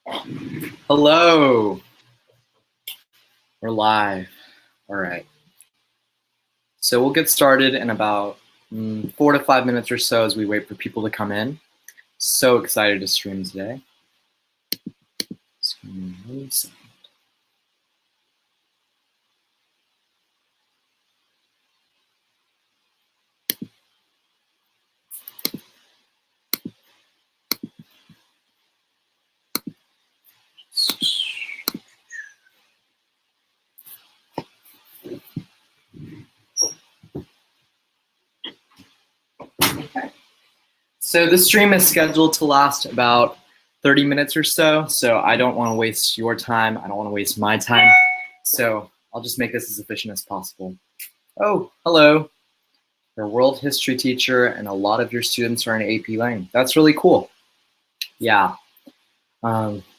Hello. We're live. All right. So we'll get started in about 4 to 5 minutes or so as we wait for people to come in. So excited to stream today. Okay. So this stream is scheduled to last about 30 minutes or so. So I don't want to waste your time. I don't want to waste my time. So I'll just make this as efficient as possible. Oh, hello. You're a world history teacher and a lot of your students are in AP Lang. That's really cool. Yeah.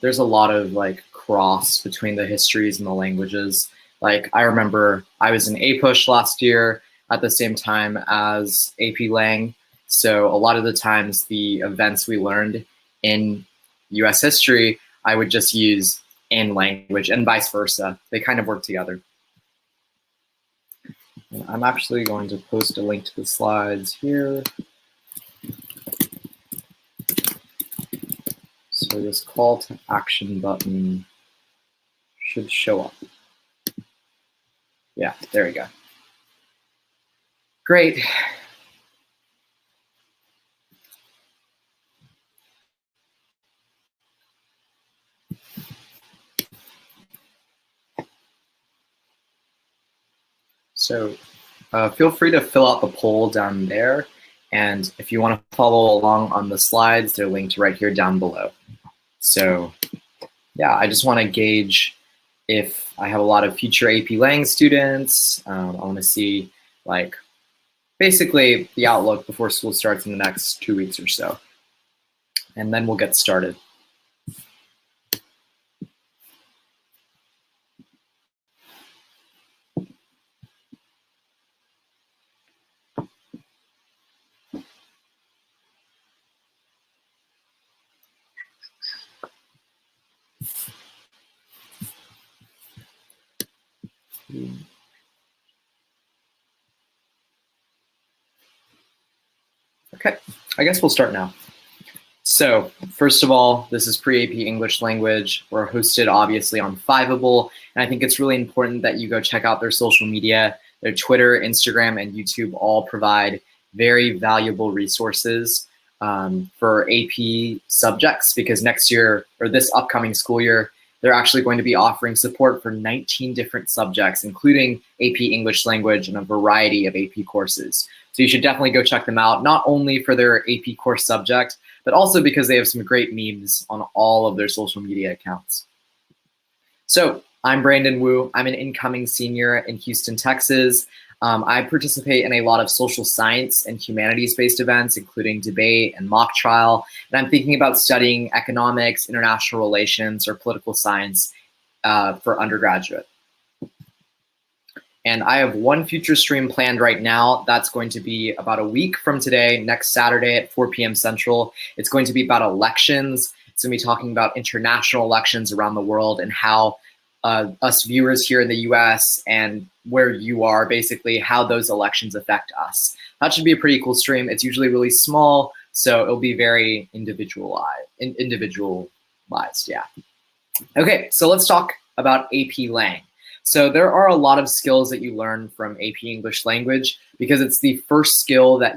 There's a lot of like cross between the histories and the languages. Like I remember I was in APUSH last year at the same time as AP Lang. So a lot of the times the events we learned in US history, I would just use in language and vice versa. They kind of work together. And I'm actually going to post a link to the slides here. So this call to action button should show up. Yeah, there we go. Great. So feel free to fill out the poll down there. And if you want to follow along on the slides, they're linked right here down below. So yeah, I just want to gauge if I have a lot of future AP Lang students. I want to see like basically the outlook before school starts in the next 2 weeks or so. And then we'll get started. Okay, I guess we'll start now. So first of all, this is pre-AP English language. We're hosted obviously on Fiveable, and I think it's really important that you go check out their social media. Their Twitter, Instagram, and YouTube all provide very valuable resources for AP subjects, because next year, or this upcoming school year, they're actually going to be offering support for 19 different subjects, including AP English language and a variety of AP courses. So you should definitely go check them out, not only for their AP course subject, but also because they have some great memes on all of their social media accounts. So I'm Brandon Wu. I'm an incoming senior in Houston, Texas. I participate in a lot of social science and humanities-based events, including debate and mock trial. And I'm thinking about studying economics, international relations, or political science for undergraduate. And I have one future stream planned right now. That's going to be about a week from today, next Saturday at 4 p.m. Central. It's going to be about elections. It's going to be talking about international elections around the world and how us viewers here in the US and where you are, basically how those elections affect us. That should be a pretty cool stream. It's usually really small, so it'll be very individualized, yeah. Okay, so let's talk about AP Lang. So there are a lot of skills that you learn from AP English language because it's the first skill that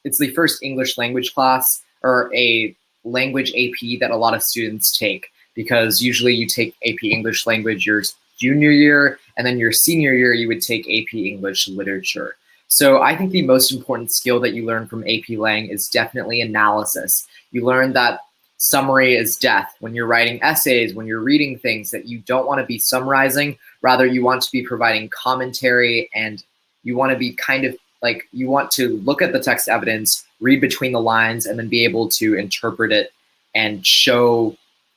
it's the first English language class or a language AP that a lot of students take, because usually you take AP English language your junior year, and then your senior year you would take AP English literature. So I think the most important skill that you learn from AP Lang is definitely analysis. You learn that summary is death. When you're writing essays, when you're reading things, that you don't want to be summarizing, rather you want to be providing commentary, and you want to be kind of like, you want to look at the text evidence, read between the lines, and then be able to interpret it and show,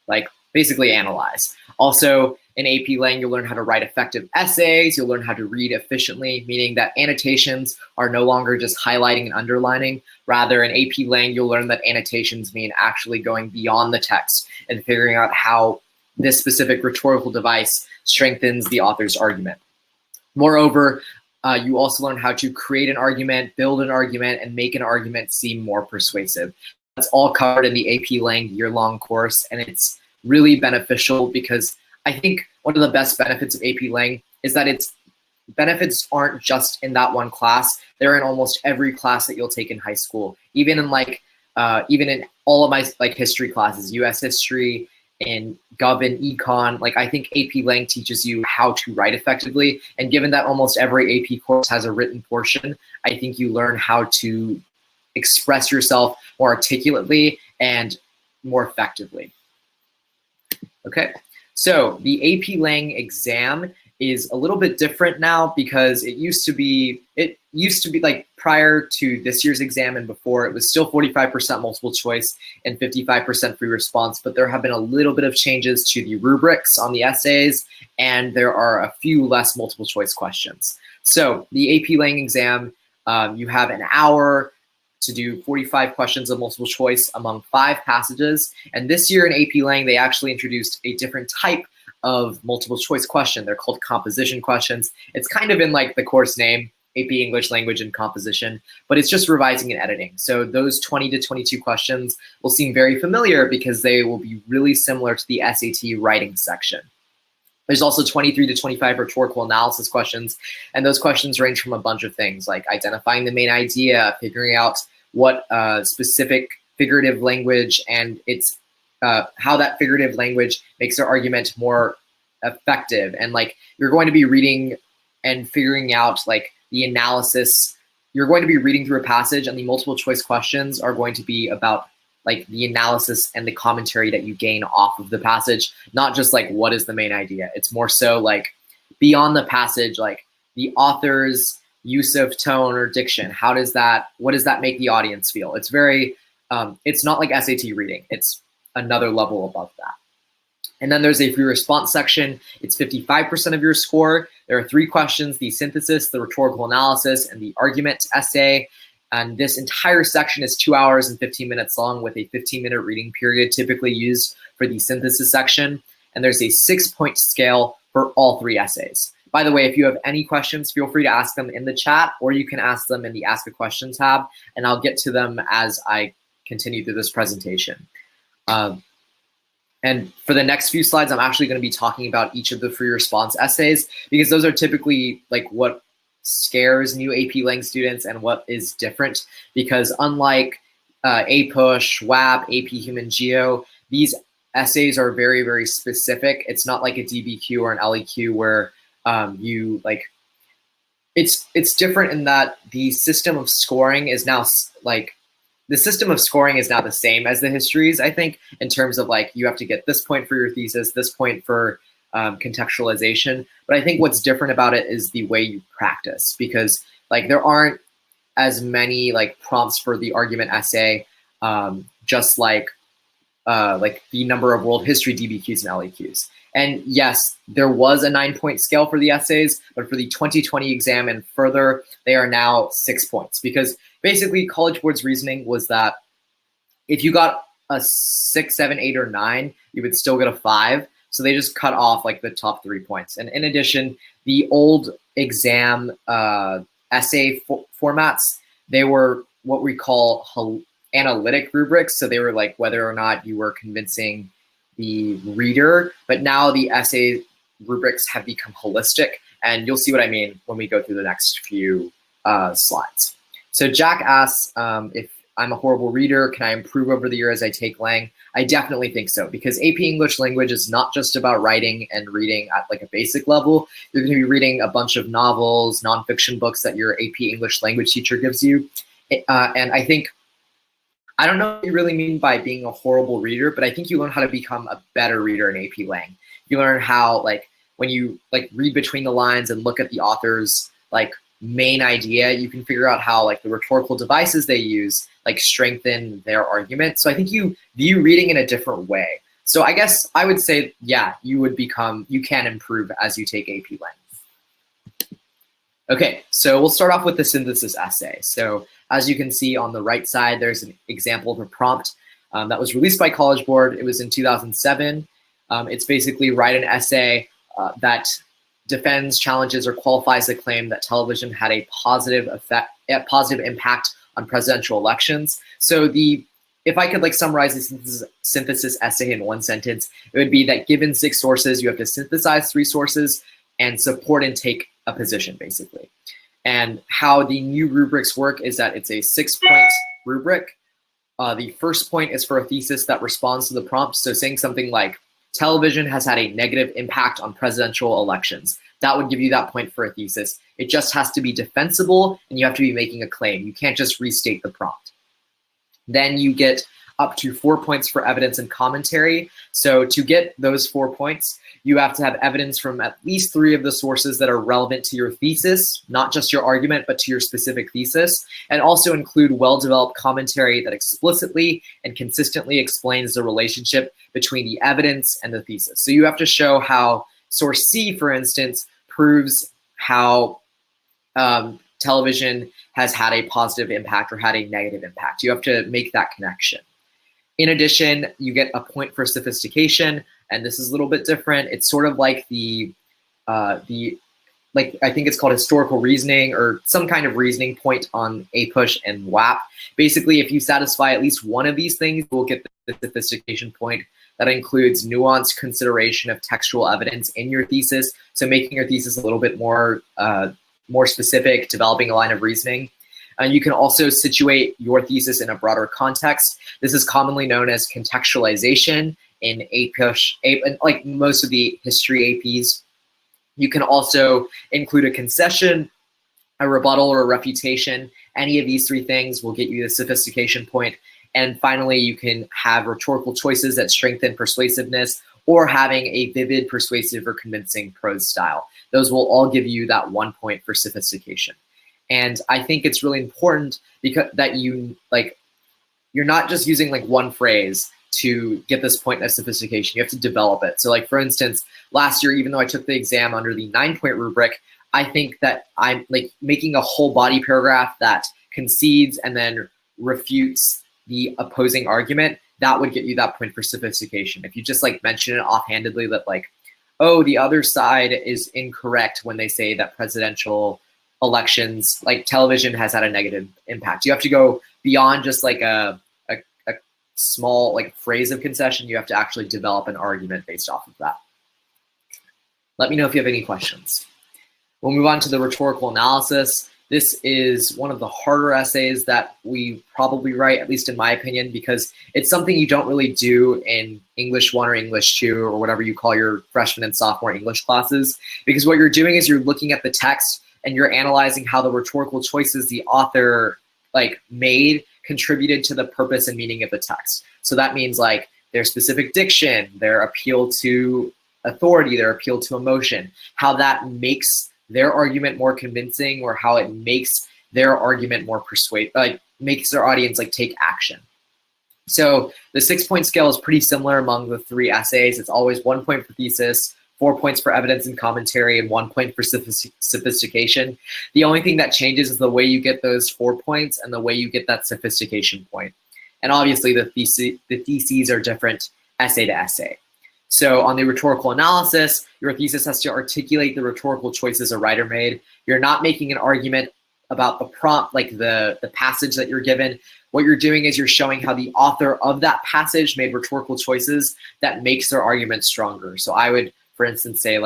like, basically analyze. Also, in AP Lang, you'll learn how to write effective essays. You'll learn how to read efficiently, meaning that annotations are no longer just highlighting and underlining. Rather, in AP Lang, you'll learn that annotations mean actually going beyond the text and figuring out how this specific rhetorical device strengthens the author's argument. Moreover, you also learn how to create an argument, build an argument, and make an argument seem more persuasive. That's all covered in the AP Lang year-long course, and it's really beneficial because I think one of the best benefits of AP Lang is that its benefits aren't just in that one class. They're in almost every class that you'll take in high school, even in all of my history classes, US history, in Gov and Econ. I think AP Lang teaches you how to write effectively. And given that almost every AP course has a written portion, I think you learn how to express yourself more articulately and more effectively. Okay, so the AP Lang exam is a little bit different now because it used to be like prior to this year's exam and before, it was still 45% multiple choice and 55% free response, but there have been a little bit of changes to the rubrics on the essays, and there are a few less multiple choice questions. So the AP Lang exam, you have an hour to do 45 questions of multiple choice among 5 passages. And this year in AP Lang, they actually introduced a different type of multiple choice question. They're called composition questions. It's kind of in the course name, AP English Language and Composition, but it's just revising and editing. So those 20 to 22 questions will seem very familiar because they will be really similar to the SAT writing section. There's also 23 to 25 rhetorical analysis questions, and those questions range from a bunch of things like identifying the main idea, figuring out what specific figurative language and its how that figurative language makes their argument more effective. And you're going to be reading and figuring out the analysis. You're going to be reading through a passage, and the multiple choice questions are going to be about the analysis and the commentary that you gain off of the passage, not just what is the main idea. It's more so beyond the passage, the author's use of tone or diction. What does that make the audience feel? It's very, it's not like SAT reading. It's another level above that. And then there's a free response section. It's 55% of your score. There are 3 questions: the synthesis, the rhetorical analysis, and the argument essay. And this entire section is 2 hours and 15 minutes long with a 15-minute reading period typically used for the synthesis section. And there's a 6-point scale for all 3 essays. By the way, if you have any questions, feel free to ask them in the chat, or you can ask them in the Ask a Question tab, and I'll get to them as I continue through this presentation. And for the next few slides, I'm actually going to be talking about each of the free response essays, because those are typically what scares new AP Lang students and what is different, because unlike APUSH, WAP, AP Human Geo, these essays are very, very specific. It's not like a DBQ or an LEQ where it's different in that the system of scoring is now the same as the histories, I think, in terms of you have to get this point for your thesis, this point for contextualization. But I think what's different about it is the way you practice, because there aren't as many prompts for the argument essay, just the number of world history DBQs and LEQs. And yes, there was a 9-point scale for the essays, but for the 2020 exam and further, they are now 6 points, because basically College Board's reasoning was that if you got a 6, 7, 8, or 9, you would still get a 5. So they just cut off the top 3 points. And in addition, the old exam essay formats, they were what we call analytic rubrics. So they were whether or not you were convincing the reader, but now the essay rubrics have become holistic, and you'll see what I mean when we go through the next few slides. So Jack asks if I'm a horrible reader, can I improve over the year as I take Lang? I definitely think so, because AP English Language is not just about writing and reading at a basic level. You're going to be reading a bunch of novels, nonfiction books that your AP English Language teacher gives you. And I don't know what you really mean by being a horrible reader, but I think you learn how to become a better reader in AP Lang. You learn how, when you read between the lines and look at the author's main idea, you can figure out how the rhetorical devices they use strengthen their argument. So I think you view reading in a different way. So I guess I would say, yeah, you can improve as you take AP Lang. Okay, so we'll start off with the synthesis essay. So as you can see on the right side, there's an example of a prompt that was released by College Board. It was in 2007. It's basically write an essay that defends, challenges, or qualifies the claim that television had a positive impact on presidential elections. So if I could summarize the synthesis essay in one sentence, it would be that given 6 sources, you have to synthesize 3 sources and support and take a position, basically. And how the new rubrics work is that it's a 6-point rubric. The first point is for a thesis that responds to the prompt. So saying something like, television has had a negative impact on presidential elections. That would give you that point for a thesis. It just has to be defensible, and you have to be making a claim. You can't just restate the prompt. Then you get up to 4 points for evidence and commentary. So to get those 4 points, you have to have evidence from at least 3 of the sources that are relevant to your thesis, not just your argument, but to your specific thesis, and also include well-developed commentary that explicitly and consistently explains the relationship between the evidence and the thesis. So you have to show how source C, for instance, proves how television has had a positive impact or had a negative impact. You have to make that connection. In addition, you get a point for sophistication, and this is a little bit different. It's sort of like I think it's called historical reasoning or some kind of reasoning point on APUSH and WAP. Basically, if you satisfy at least one of these things, you'll get the sophistication point. That includes nuanced consideration of textual evidence in your thesis, so making your thesis a little bit more specific, developing a line of reasoning. You can also situate your thesis in a broader context. This is commonly known as contextualization in APUSH, like most of the history APs. You can also include a concession, a rebuttal, or a refutation. Any of these 3 things will get you the sophistication point. And finally, you can have rhetorical choices that strengthen persuasiveness or having a vivid, persuasive, or convincing prose style. Those will all give you that 1 point for sophistication. And I think it's really important because that you're not just using one phrase to get this point of sophistication. You have to develop it. So for instance, last year, even though I took the exam under the 9-point rubric, I think that I'm making a whole body paragraph that concedes and then refutes the opposing argument. That would get you that point for sophistication. If you just mention it offhandedly that oh, the other side is incorrect when they say that presidential elections, television has had a negative impact. You have to go beyond just a small phrase of concession. You have to actually develop an argument based off of that. Let me know if you have any questions. We'll move on to the rhetorical analysis. This is one of the harder essays that we probably write, at least in my opinion, because it's something you don't really do in English 1 or English 2 or whatever you call your freshman and sophomore English classes. Because what you're doing is you're looking at the text and you're analyzing how the rhetorical choices the author made contributed to the purpose and meaning of the text. So that means their specific diction, their appeal to authority, their appeal to emotion, how that makes their argument more convincing, or how it makes their argument more makes their audience take action. So the 6-point scale is pretty similar among the 3 essays. It's always 1 point for thesis, 4 points for evidence and commentary, and 1 point for sophistication. The only thing that changes is the way you get those 4 points and the way you get that sophistication point. And obviously the theses are different essay to essay. So on the rhetorical analysis, your thesis has to articulate the rhetorical choices a writer made. You're not making an argument about the prompt, the passage that you're given. What you're doing is you're showing how the author of that passage made rhetorical choices that makes their argument stronger. So I would, for instance, say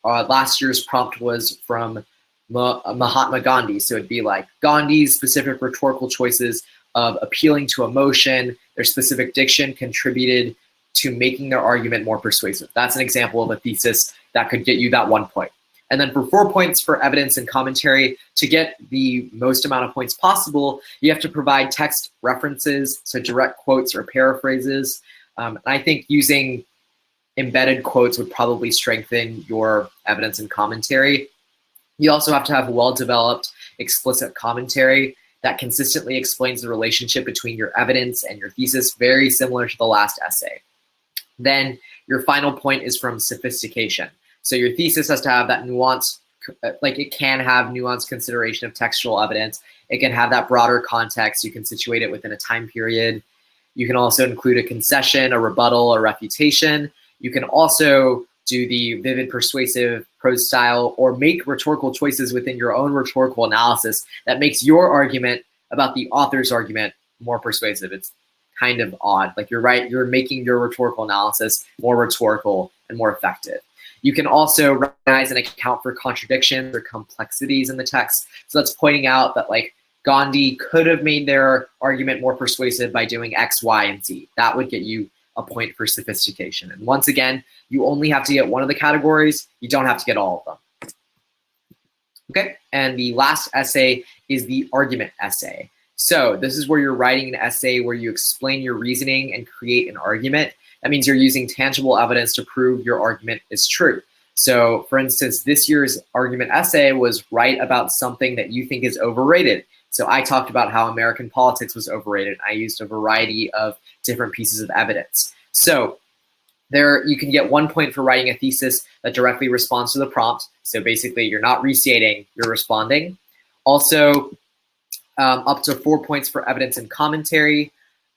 last year's prompt was from Mahatma Gandhi. So it'd be Gandhi's specific rhetorical choices of appealing to emotion, their specific diction contributed to making their argument more persuasive. That's an example of a thesis that could get you that 1 point. And then for 4 points for evidence and commentary, to get the most amount of points possible, you have to provide text references, so direct quotes or paraphrases. I think using embedded quotes would probably strengthen your evidence and commentary. You also have to have well-developed explicit commentary that consistently explains the relationship between your evidence and your thesis, very similar to the last essay. Then your final point is from sophistication. So your thesis has to have that nuance, like it can have nuanced consideration of textual evidence. It can have that broader context. You can situate it within a time period. You can also include a concession, a rebuttal, a refutation. You can also do the vivid, persuasive prose style, or make rhetorical choices within your own rhetorical analysis that makes your argument about the author's argument more persuasive. It's kind of odd. Like you're making your rhetorical analysis more rhetorical and more effective. You can also recognize and account for contradictions or complexities in the text. So that's pointing out that like Gandhi could have made their argument more persuasive by doing X, Y, and Z. That would get you a point for sophistication. And once again, you only have to get one of the categories. You don't have to get all of them. Okay, and the last essay is the argument essay. So this is where you're writing an essay where you explain your reasoning and create an argument. That means you're using tangible evidence to prove your argument is true. So for instance, this year's argument essay was write about something that you think is overrated. So I talked about how American politics was overrated. I used a variety of different pieces of evidence. So there you can get 1 point for writing a thesis that directly responds to the prompt. So basically you're not restating, you're responding. Also, up to 4 points for evidence and commentary.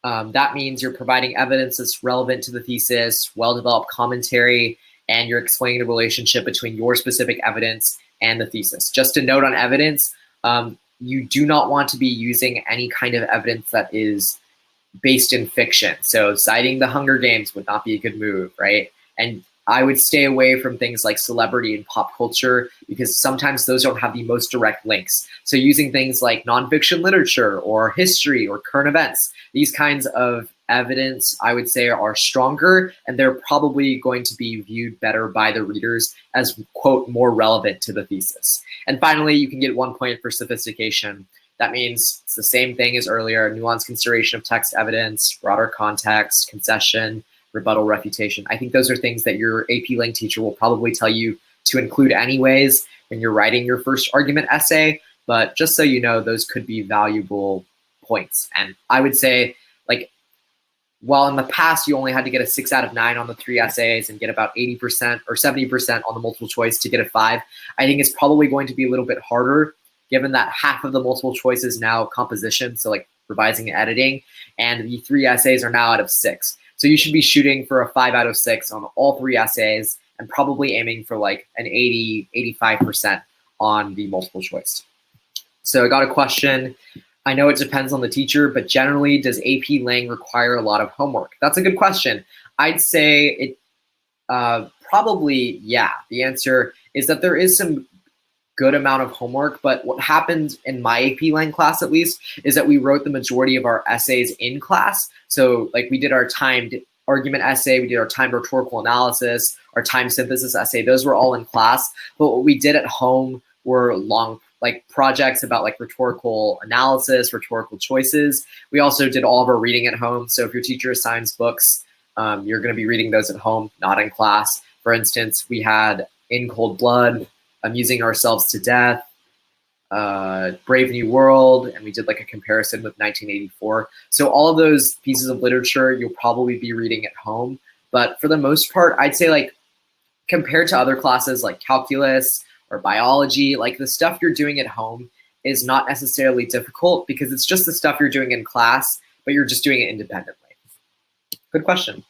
That means you're providing evidence that's relevant to the thesis, well-developed commentary, and you're explaining the relationship between your specific evidence and the thesis. Just a note on evidence, you do not want to be using any kind of evidence that is based in fiction. So citing the Hunger Games would not be a good move, right? And I would stay away from things like celebrity and pop culture because sometimes those don't have the most direct links. So using things like nonfiction literature or history or current events, these kinds of evidence, I would say, are stronger, and they're probably going to be viewed better by the readers as, quote, more relevant to the thesis. And finally, you can get 1 point for sophistication. That means it's the same thing as earlier, nuanced consideration of text evidence, broader context, concession, rebuttal, refutation. I think those are things that your AP Lang teacher will probably tell you to include anyways when you're writing your first argument essay, but just so you know, those could be valuable points. And I would say, like, while in the past you only had to get a 6 out of 9 on the 3 essays and get about 80% or 70% on the multiple choice to get a 5, I think it's probably going to be a little bit harder given that half of the multiple choice is now composition, so like revising and editing, and the 3 essays are now out of 6. So you should be shooting for a 5 out of 6 on all 3 essays and probably aiming for like an 80, 85% on the multiple choice. So I got a question. I know it depends on the teacher, but generally, does AP Lang require a lot of homework? That's a good question. I'd say it probably, yeah. The answer is that there is some good amount of homework, but what happened in my AP Lang class, at least, is that we wrote the majority of our essays in class. So like we did our timed argument essay, we did our timed rhetorical analysis, our timed synthesis essay, those were all in class. But what we did at home were long like projects about like rhetorical analysis, rhetorical choices. We also did all of our reading at home. So if your teacher assigns books, you're gonna be reading those at home, not in class. For instance, we had In Cold Blood, Amusing Ourselves to Death, Brave New World, and we did like a comparison with 1984. So all of those pieces of literature you'll probably be reading at home. But for the most part, I'd say like compared to other classes like calculus or biology, like the stuff you're doing at home is not necessarily difficult because it's just the stuff you're doing in class, but you're just doing it independently. Good question.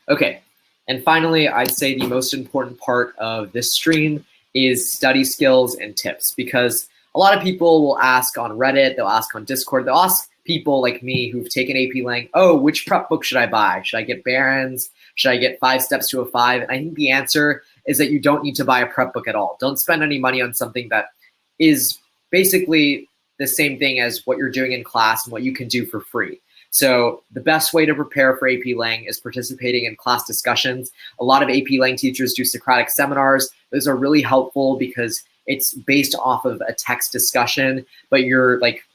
Okay. And finally, I'd say the most important part of this stream is study skills and tips, because a lot of people will ask on Reddit, they'll ask on Discord, they'll ask people like me who've taken AP Lang, oh, which prep book should I buy? Should I get Barron's? Should I get 5 Steps to a 5? And I think the answer is that you don't need to buy a prep book at all. Don't spend any money on something that is basically the same thing as what you're doing in class and what you can do for free. So the best way to prepare for AP Lang is participating in class discussions. A lot of AP Lang teachers do Socratic seminars. Those are really helpful because it's based off of a text discussion, but you're like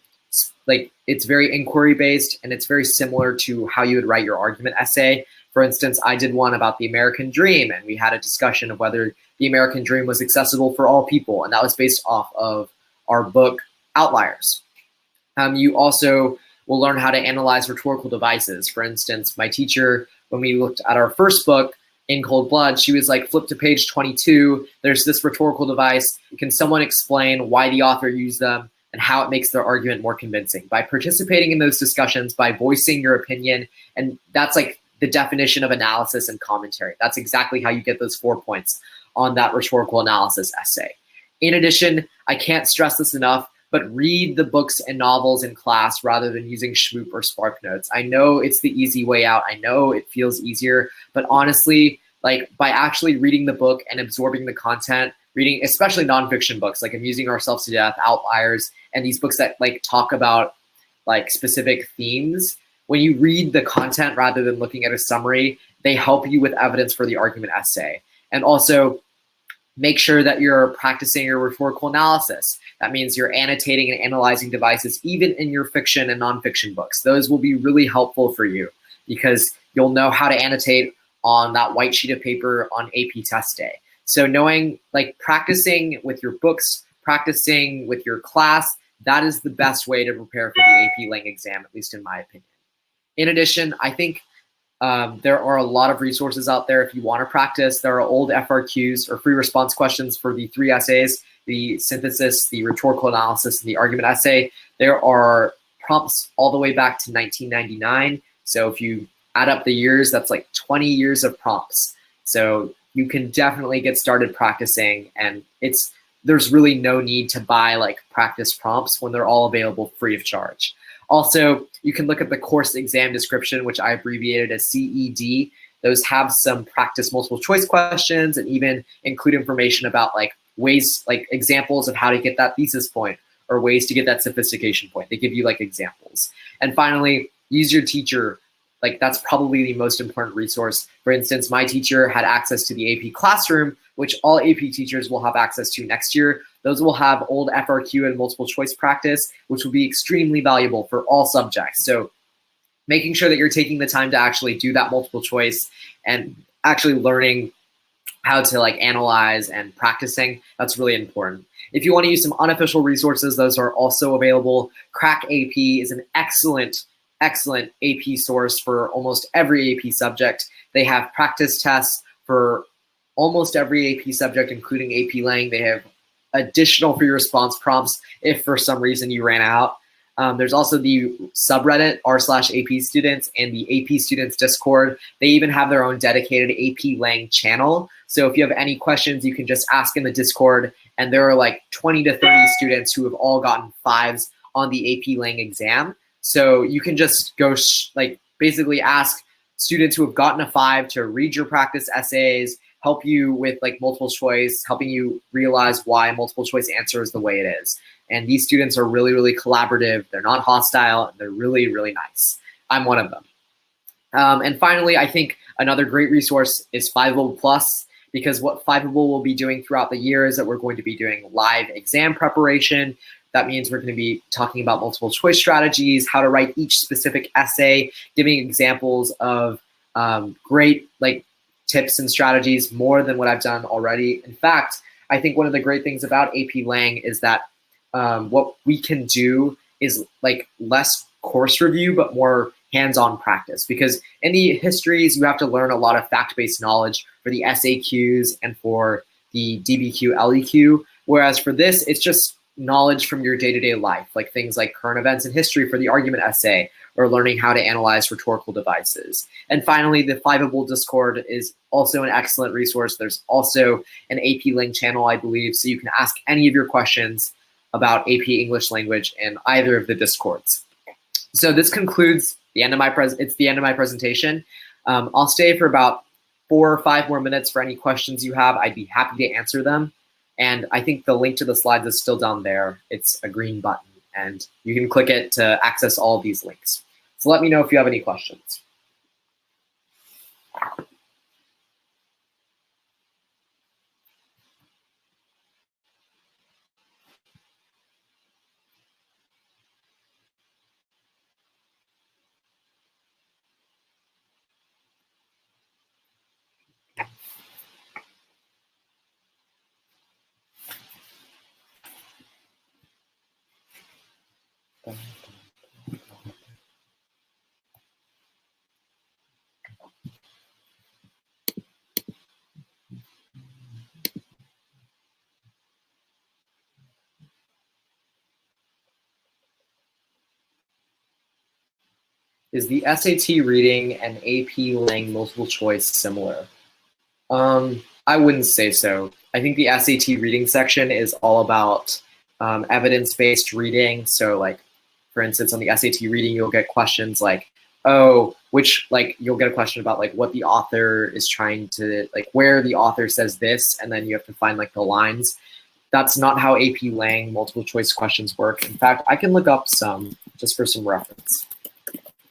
it's very inquiry based and it's very similar to how you would write your argument essay. For instance, I did one about the American dream, and we had a discussion of whether the American dream was accessible for all people, and that was based off of our book Outliers. You also will learn how to analyze rhetorical devices. For instance, my teacher when we looked at our first book, In Cold Blood, she was like, flip to page 22. There's this rhetorical device. Can someone explain why the author used them and how it makes their argument more convincing? By participating in those discussions, by voicing your opinion, and that's like the definition of analysis and commentary. That's exactly how you get those 4 points on that rhetorical analysis essay. In addition, I can't stress this enough, but read the books and novels in class rather than using Shmoop or Spark Notes. I know it's the easy way out. I know it feels easier, but honestly, like by actually reading the book and absorbing the content, reading especially nonfiction books like Amusing Ourselves to Death, Outliers, and these books that like talk about like specific themes, when you read the content rather than looking at a summary, they help you with evidence for the argument essay. And also, make sure that you're practicing your rhetorical analysis. That means you're annotating and analyzing devices even in your fiction and nonfiction books. Those will be really helpful for you because you'll know how to annotate on that white sheet of paper on AP test day. So knowing, like practicing with your books, practicing with your class, that is the best way to prepare for the AP Lang exam, at least in my opinion. In addition, I think there are a lot of resources out there if you want to practice. There are old FRQs or free response questions for the 3 essays, the synthesis, the rhetorical analysis, and the argument essay. There are prompts all the way back to 1999. So if you add up the years, that's like 20 years of prompts. So you can definitely get started practicing, and there's really no need to buy like practice prompts when they're all available free of charge. Also, you can look at the course exam description, which I abbreviated as CED. Those have some practice multiple choice questions and even include information about like ways, like examples of how to get that thesis point or ways to get that sophistication point. They give you like examples. And finally, use your teacher. Like that's probably the most important resource. For instance, my teacher had access to the AP Classroom, which all AP teachers will have access to next year. Those will have old FRQ and multiple choice practice, which will be extremely valuable for all subjects. So making sure that you're taking the time to actually do that multiple choice and actually learning how to like analyze and practicing, that's really important. If you want to use some unofficial resources, those are also available. Crack AP is an excellent AP source for almost every AP subject. They have practice tests for almost every AP subject, including AP Lang. They have additional free response prompts if for some reason you ran out. There's also the subreddit r/AP students and the AP students Discord. They even have their own dedicated AP Lang channel. So if you have any questions, you can just ask in the Discord. And there are like 20 to 30 students who have all gotten 5s on the AP Lang exam. So you can just go like basically ask students who have gotten a 5 to read your practice essays, help you with like multiple choice, helping you realize why multiple choice answer is the way it is. And these students are really, really collaborative. They're not hostile. And they're really, really nice. I'm one of them. And finally, I think another great resource is Fiveable Plus, because what Fiveable will be doing throughout the year is that we're going to be doing live exam preparation. That means we're going to be talking about multiple choice strategies, how to write each specific essay, giving examples of great like tips and strategies more than what I've done already. In fact, I think one of the great things about AP Lang is that what we can do is like less course review, but more hands-on practice. Because in the histories, you have to learn a lot of fact-based knowledge for the SAQs and for the DBQ, LEQ. Whereas for this, it's just knowledge from your day-to-day life, like things like current events and history for the argument essay, or learning how to analyze rhetorical devices. And finally, the Fiveable Discord is also an excellent resource. There's also an AP Lang channel, I believe, so you can ask any of your questions about AP English language in either of the Discords. So this concludes the end of my presentation. I'll stay for about 4 or 5 more minutes for any questions you have. I'd be happy to answer them. And I think the link to the slides is still down there. It's a green button, and you can click it to access all of these links. So let me know if you have any questions. Is the SAT reading and AP Lang multiple choice similar? I wouldn't say so. I think the SAT reading section is all about evidence-based reading. So like, for instance, on the SAT reading, you'll get questions like, oh, you'll get a question about like what the author is trying to, like where the author says this, and then you have to find like the lines. That's not how AP Lang multiple choice questions work. In fact, I can look up some just for some reference.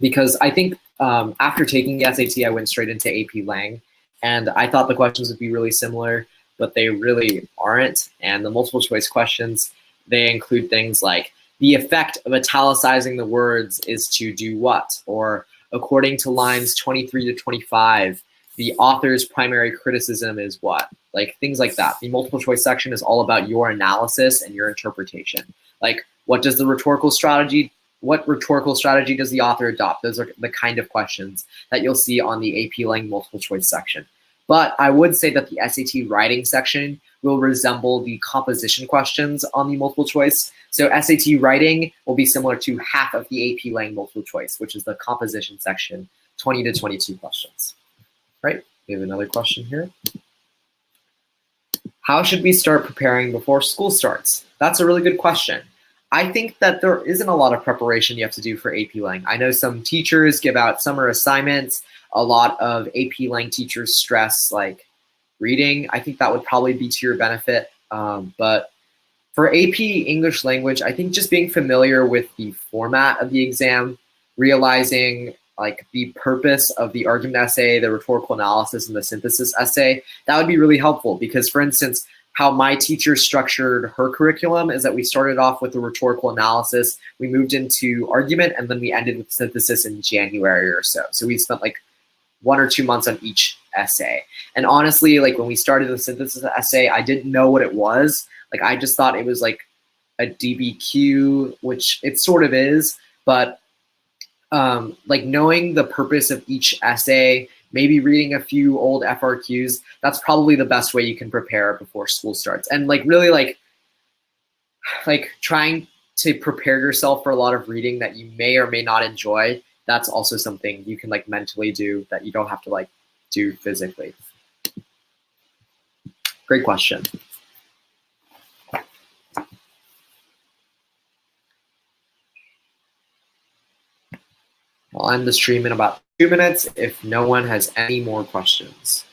Because I think after taking the SAT, I went straight into AP Lang, and I thought the questions would be really similar, but they really aren't. And the multiple choice questions, they include things like the effect of italicizing the words is to do what? Or according to lines 23 to 25, the author's primary criticism is what? Like things like that. The multiple choice section is all about your analysis and your interpretation. Like what rhetorical strategy does the author adopt? Those are the kind of questions that you'll see on the AP Lang multiple choice section. But I would say that the SAT writing section will resemble the composition questions on the multiple choice. So SAT writing will be similar to half of the AP Lang multiple choice, which is the composition section, 20 to 22 questions. Right, we have another question here. How should we start preparing before school starts? That's a really good question. I think that there isn't a lot of preparation you have to do for AP Lang. I know some teachers give out summer assignments. A lot of AP Lang teachers stress like reading. I think that would probably be to your benefit. But for AP English language, I think just being familiar with the format of the exam, realizing like the purpose of the argument essay, the rhetorical analysis, and the synthesis essay, that would be really helpful. Because for instance, how my teacher structured her curriculum is that we started off with the rhetorical analysis, we moved into argument, and then we ended with synthesis in January or so. So we spent like 1 or 2 months on each essay. And honestly, like when we started the synthesis essay, I didn't know what it was. Like I just thought it was like a DBQ, which it sort of is, but like knowing the purpose of each essay, maybe reading a few old FRQs, that's probably the best way you can prepare before school starts. And like really like trying to prepare yourself for a lot of reading that you may or may not enjoy, that's also something you can like mentally do that you don't have to like do physically. Great question. I'll end the stream in about 2 minutes if no one has any more questions.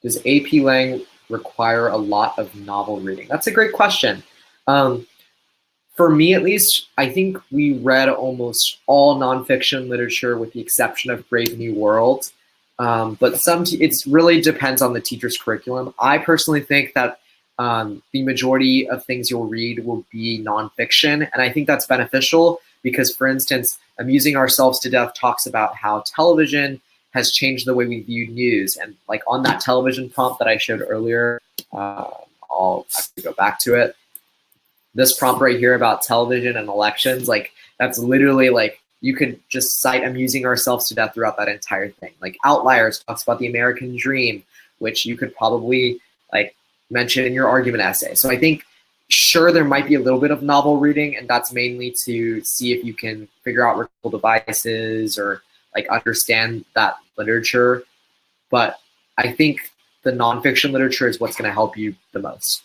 Does AP Lang require a lot of novel reading? That's a great question. For me, at least, I think we read almost all nonfiction literature with the exception of Brave New World. But it really depends on the teacher's curriculum. I personally think that the majority of things you'll read will be nonfiction, and I think that's beneficial because, for instance, Amusing Ourselves to Death talks about how television has changed the way we view news. And like on that television prompt that I showed earlier, I'll have to go back to it. This prompt right here about television and elections, like that's literally like, you could just cite Amusing Ourselves to Death throughout that entire thing. Like Outliers talks about the American dream, which you could probably like mention in your argument essay. So I think, sure, there might be a little bit of novel reading, and that's mainly to see if you can figure out rhetorical devices or like understand that literature. But I think the nonfiction literature is what's going to help you the most.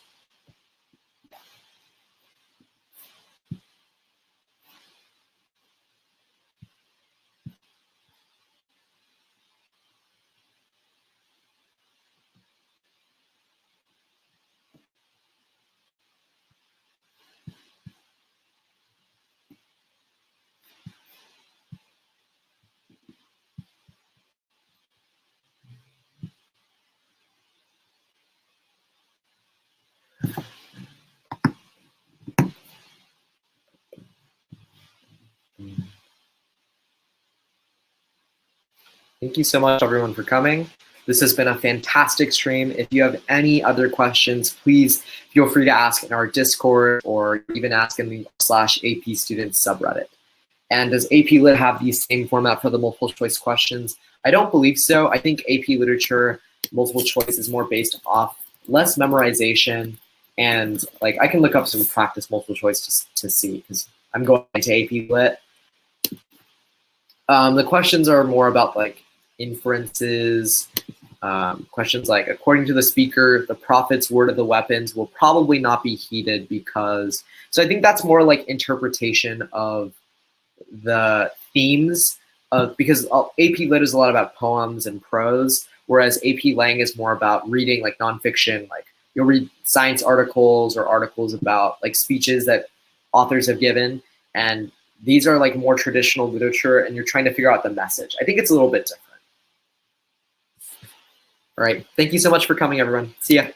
Thank you so much, everyone, for coming. This has been a fantastic stream. If you have any other questions, please feel free to ask in our Discord or even ask in the /AP Students subreddit. And does AP Lit have the same format for the multiple choice questions? I don't believe so. I think AP Literature multiple choice is more based off less memorization, and like I can look up some practice multiple choice to see, because I'm going to AP Lit. The questions are more about like inferences, questions like, according to the speaker, the prophet's word of the weapons will probably not be heeded because, so I think that's more like interpretation of the themes of, because AP Lit is a lot about poems and prose, whereas AP Lang is more about reading like nonfiction, like you'll read science articles or articles about like speeches that authors have given, and these are like more traditional literature and you're trying to figure out the message. I think it's a little bit different. All right, thank you so much for coming, everyone. See ya.